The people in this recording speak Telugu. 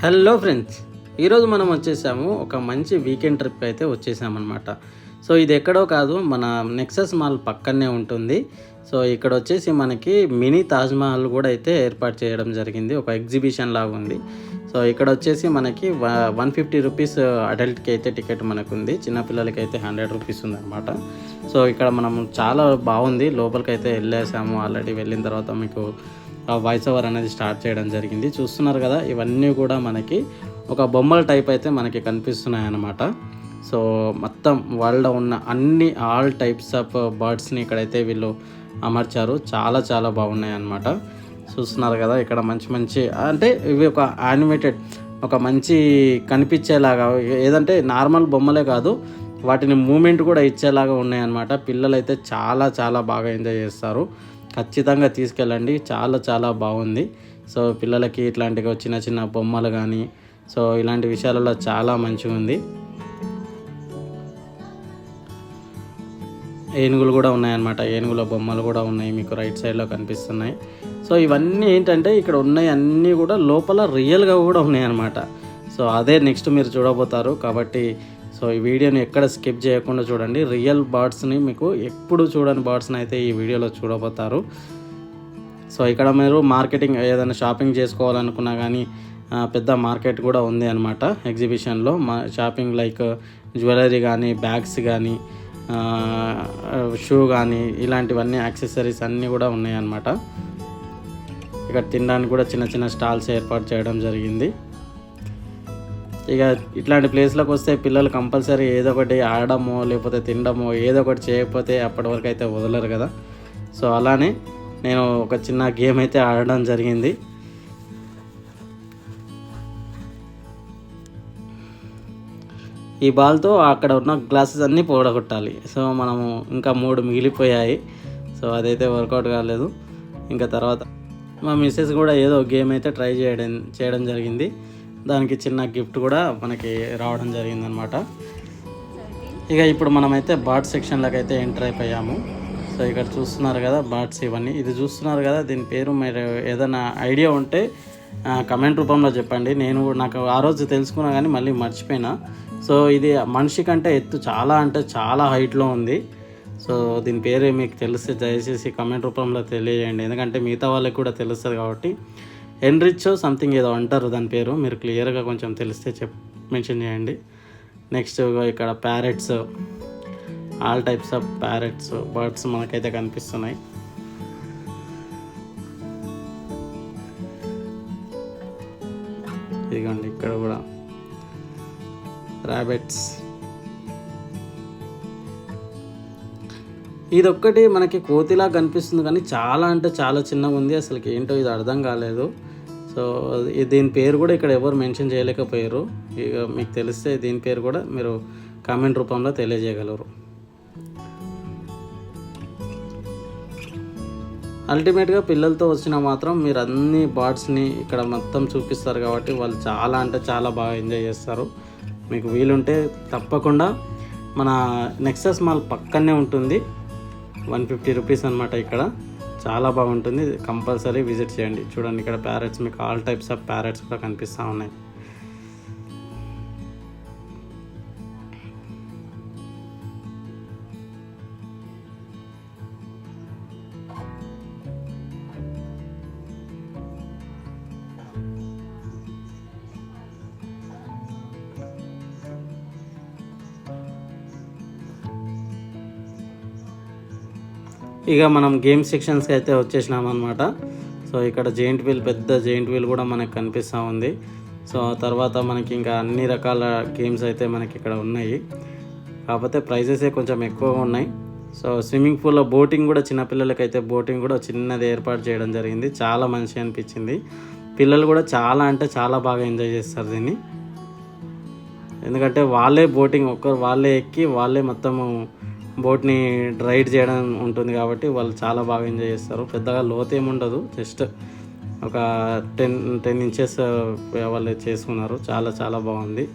హలో ఫ్రెండ్స్, ఈరోజు మనం వచ్చేసాము ఒక మంచి వీకెండ్ ట్రిప్ అయితే వచ్చేసామన్నమాట. సో ఇది ఎక్కడో కాదు, మన నెక్సస్ మాల్ పక్కనే ఉంటుంది. సో ఇక్కడ వచ్చేసి మనకి మినీ తాజ్మహల్ కూడా అయితే ఏర్పాటు చేయడం జరిగింది, ఒక ఎగ్జిబిషన్ లాగా ఉంది. సో ఇక్కడ వచ్చేసి మనకి 150 రూపీస్ అడల్ట్కి అయితే టికెట్ మనకు ఉంది, చిన్నపిల్లలకి అయితే 100 రూపీస్ ఉందన్నమాట. సో ఇక్కడ మనం చాలా బాగుంది, లోపలికి అయితే వెళ్ళేసాము. ఆల్రెడీ వెళ్ళిన తర్వాత మీకు వాయిస్ ఓవర్ అనేది స్టార్ట్ చేయడం జరిగింది. చూస్తున్నారు కదా, ఇవన్నీ కూడా మనకి ఒక బొమ్మల టైప్ అయితే మనకి కనిపిస్తున్నాయి అన్నమాట. సో మొత్తం వరల్డ్లో ఉన్న ఆల్ టైప్స్ ఆఫ్ బర్డ్స్ని ఇక్కడైతే వీళ్ళు అమర్చారు. చాలా చాలా బాగున్నాయి అన్నమాట. చూస్తున్నారు కదా, ఇక్కడ మంచి మంచి అంటే ఇవి ఒక యానిమేటెడ్, ఒక మంచి కనిపించేలాగా, ఏదంటే నార్మల్ బొమ్మలే కాదు, వాటిని మూమెంట్ కూడా ఇచ్చేలాగా ఉన్నాయన్నమాట. పిల్లలు అయితే చాలా చాలా బాగా ఎంజాయ్ చేస్తారు. ఖచ్చితంగా తీసుకెళ్ళండి, చాలా చాలా బాగుంది. సో పిల్లలకి ఇట్లాంటివి చిన్న చిన్న బొమ్మలు కానీ, సో ఇలాంటి విషయాలలో చాలా మంచిగా ఉంది. ఏనుగులు కూడా ఉన్నాయన్నమాట, ఏనుగుల బొమ్మలు కూడా ఉన్నాయి, మీకు రైట్ సైడ్లో కనిపిస్తున్నాయి. సో ఇవన్నీ ఏంటంటే ఇక్కడ ఉన్నాయి అన్నీ కూడా లోపల రియల్గా కూడా ఉన్నాయన్నమాట. సో అదే నెక్స్ట్ మీరు చూడబోతారు. కాబట్టి సో ఈ వీడియోని ఎక్కడ స్కిప్ చేయకుండా చూడండి. రియల్ బర్డ్స్ని, మీకు ఎప్పుడు చూడని బర్డ్స్ని అయితే ఈ వీడియోలో చూడబోతారు. సో ఇక్కడ మీరు మార్కెటింగ్ ఏదైనా షాపింగ్ చేసుకోవాలనుకున్నా కానీ పెద్ద మార్కెట్ కూడా ఉంది అనమాట ఎగ్జిబిషన్లో. షాపింగ్ లైక్ జ్యువెలరీ కానీ, బ్యాగ్స్ కానీ, షూ కానీ, ఇలాంటివన్నీ యాక్సెసరీస్ అన్నీ కూడా ఉన్నాయి అన్నమాట. ఇక్కడ తినడానికి కూడా చిన్న చిన్న స్టాల్స్ ఏర్పాటు చేయడం జరిగింది. ఇక ఇట్లాంటి ప్లేస్లోకి వస్తే పిల్లలు కంపల్సరీ ఏదో ఒకటి ఆడడమో లేకపోతే తినడమో ఏదో ఒకటి చేయకపోతే అప్పటి వరకు అయితే వదలరు కదా. సో అలానే నేను ఒక చిన్న గేమ్ అయితే ఆడడం జరిగింది. ఈ బాల్తో అక్కడ ఉన్న గ్లాసెస్ అన్నీ పోగొట్టాలి. సో మనము ఇంకా 3 మిగిలిపోయాయి. సో అదైతే వర్కౌట్ కాలేదు. ఇంకా తర్వాత మా మిస్సెస్ కూడా ఏదో గేమ్ అయితే ట్రై చేయడం జరిగింది. దానికి చిన్న గిఫ్ట్ కూడా మనకి రావడం జరిగిందనమాట. ఇక ఇప్పుడు మనమైతే బర్డ్ సెక్షన్లోకి అయితే ఎంటర్ అయిపోయాము. సో ఇక్కడ చూస్తున్నారు కదా బర్డ్స్, ఇవన్నీ ఇది చూస్తున్నారు కదా, దీని పేరు మీరు ఏదైనా ఐడియా ఉంటే కమెంట్ రూపంలో చెప్పండి. నాకు ఆ రోజు తెలుసుకున్నా కానీ మళ్ళీ మర్చిపోయినా. సో ఇది మనిషి కంటే ఎత్తు చాలా అంటే చాలా హైట్లో ఉంది. సో దీని పేరు మీకు తెలిస్తే దయచేసి కమెంట్ రూపంలో తెలియజేయండి, ఎందుకంటే మిగతా వాళ్ళకి కూడా తెలుస్తుంది కాబట్టి. ఎన్రిచ్ సంథింగ్ ఏదో అంటారు దాని పేరు, మీరు క్లియర్గా కొంచెం తెలిస్తే మెన్షన్ చేయండి. నెక్స్ట్ ఇక్కడ parrots, all types of parrots birds మనకైతే కనిపిస్తున్నాయి. ఇదిగోండి ఇక్కడ కూడా ర్యాబిట్స్. ఇదొక్కటి మనకి కోతిలా కనిపిస్తుంది కానీ చాలా అంటే చాలా చిన్నగా ఉంది, అసలుకి ఏంటో ఇది అర్థం కాలేదు. సో దీని పేరు కూడా ఇక్కడ ఎవరు మెన్షన్ చేయలేకపోయారు. ఇక మీకు తెలిస్తే దీని పేరు కూడా మీరు కామెంట్ రూపంలో తెలియజేయగలరు. అల్టిమేట్గా పిల్లలతో వచ్చినా మాత్రం మీరు అన్ని బర్డ్స్ని ఇక్కడ మొత్తం చూపిస్తారు కాబట్టి వాళ్ళు చాలా అంటే చాలా బాగా ఎంజాయ్ చేస్తారు. మీకు వీలుంటే తప్పకుండా మన నెక్సస్ మాల్ పక్కనే ఉంటుంది, 150 రూపీస్ అనమాట. ఇక్కడ చాలా బాగుంటుంది, కంపల్సరీ విజిట్ చేయండి. చూడండి ఇక్కడ ప్యారెట్స్, మీకు ఆల్ టైప్స్ ఆఫ్ ప్యారెట్స్ కూడా కనిపిస్తూ ఉన్నాయి. ఇక మనం గేమ్ సెక్షన్స్కి అయితే వచ్చేసినాం అనమాట. సో ఇక్కడ పెద్ద జెయింట్ వీల్ కూడా మనకు కనిపిస్తూ ఉంది. సో తర్వాత మనకి ఇంకా అన్ని రకాల గేమ్స్ అయితే మనకి ఇక్కడ ఉన్నాయి, కాకపోతే ప్రైజెసే కొంచెం ఎక్కువగా ఉన్నాయి. సో స్విమ్మింగ్ పూల్లో బోటింగ్ కూడా, చిన్నపిల్లలకైతే బోటింగ్ కూడా చిన్నది ఏర్పాటు చేయడం జరిగింది. చాలా మంచిగా అనిపించింది. పిల్లలు కూడా చాలా అంటే చాలా బాగా ఎంజాయ్ చేస్తారు దీన్ని, ఎందుకంటే వాళ్ళే బోటింగ్ వాళ్ళే ఎక్కి వాళ్ళే మొత్తము బోట్ని రైడ్ చేయడం ఉంటుంది కాబట్టి వాళ్ళు చాలా బాగా ఎంజాయ్ చేస్తారు. పెద్దగా లోతు ఏముండదు, జస్ట్ ఒక 10 ఇంచెస్ వాళ్ళు చేసుకున్నారు. చాలా చాలా బాగుంది.